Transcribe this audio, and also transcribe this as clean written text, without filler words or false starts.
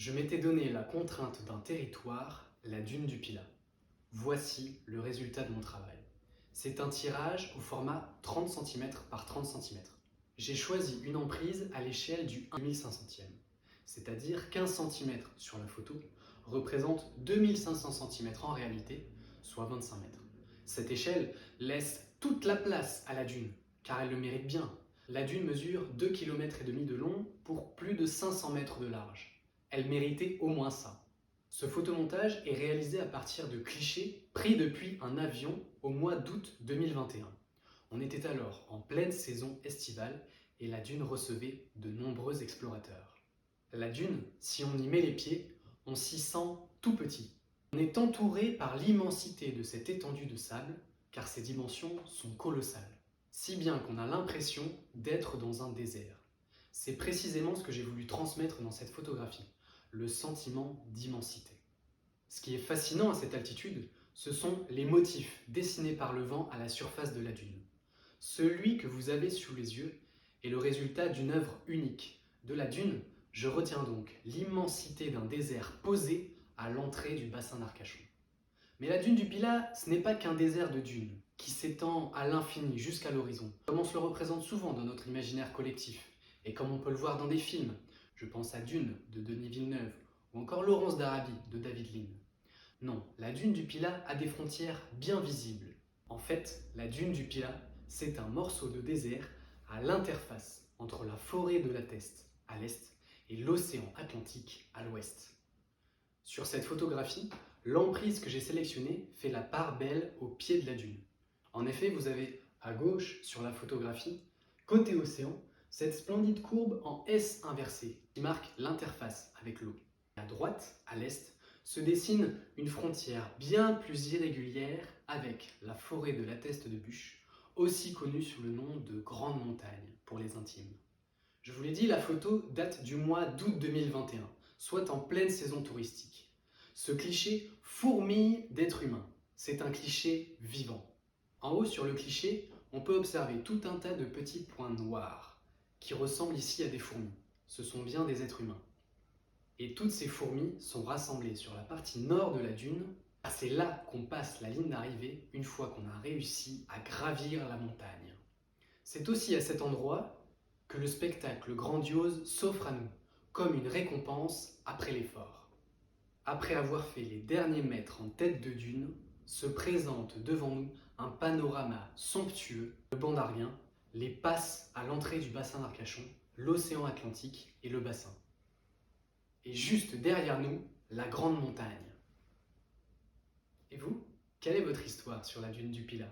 Je m'étais donné la contrainte d'un territoire, la dune du Pilat. Voici le résultat de mon travail. C'est un tirage au format 30 cm par 30 cm. J'ai choisi une emprise à l'échelle du 1/1500e, c'est-à-dire 15 cm sur la photo, représente 2500 cm en réalité, soit 25 mètres. Cette échelle laisse toute la place à la dune, car elle le mérite bien. La dune mesure 2,5 km de long pour plus de 500 mètres de large. Elle méritait au moins ça. Ce photomontage est réalisé à partir de clichés pris depuis un avion au mois d'août 2021. On était alors en pleine saison estivale et la dune recevait de nombreux explorateurs. La dune, si on y met les pieds, on s'y sent tout petit. On est entouré par l'immensité de cette étendue de sable, car ses dimensions sont colossales, si bien qu'on a l'impression d'être dans un désert. C'est précisément ce que j'ai voulu transmettre dans cette photographie, le sentiment d'immensité. Ce qui est fascinant à cette altitude, ce sont les motifs dessinés par le vent à la surface de la dune. Celui que vous avez sous les yeux est le résultat d'une œuvre unique. De la dune, je retiens donc l'immensité d'un désert posé à l'entrée du bassin d'Arcachon. Mais la dune du Pilat, ce n'est pas qu'un désert de dunes qui s'étend à l'infini jusqu'à l'horizon, comme on se le représente souvent dans notre imaginaire collectif et comme on peut le voir dans des films. Je pense à Dune de Denis Villeneuve ou encore Laurence d'Arabie de David Lean. Non, la dune du Pilat a des frontières bien visibles. En fait, la dune du Pilat, c'est un morceau de désert à l'interface entre la forêt de la Teste à l'est et l'océan Atlantique à l'ouest. Sur cette photographie, l'emprise que j'ai sélectionnée fait la part belle au pied de la dune. En effet, vous avez à gauche sur la photographie, côté océan, cette splendide courbe en S inversée qui marque l'interface avec l'eau. À droite, à l'est, se dessine une frontière bien plus irrégulière avec la forêt de la Teste de Buch, aussi connue sous le nom de Grande Montagne pour les intimes. Je vous l'ai dit, la photo date du mois d'août 2021, soit en pleine saison touristique. Ce cliché fourmille d'êtres humains. C'est un cliché vivant. En haut sur le cliché, on peut observer tout un tas de petits points noirs qui ressemblent ici à des fourmis. Ce sont bien des êtres humains. Et toutes ces fourmis sont rassemblées sur la partie nord de la dune, car c'est là qu'on passe la ligne d'arrivée une fois qu'on a réussi à gravir la montagne. C'est aussi à cet endroit que le spectacle grandiose s'offre à nous, comme une récompense après l'effort. Après avoir fait les derniers mètres en tête de dune, se présente devant nous un panorama somptueux, le banc d'Arguin, les passes à l'entrée du bassin d'Arcachon, l'océan Atlantique et le bassin. Et juste derrière nous, la grande montagne. Et vous, quelle est votre histoire sur la dune du Pilat ?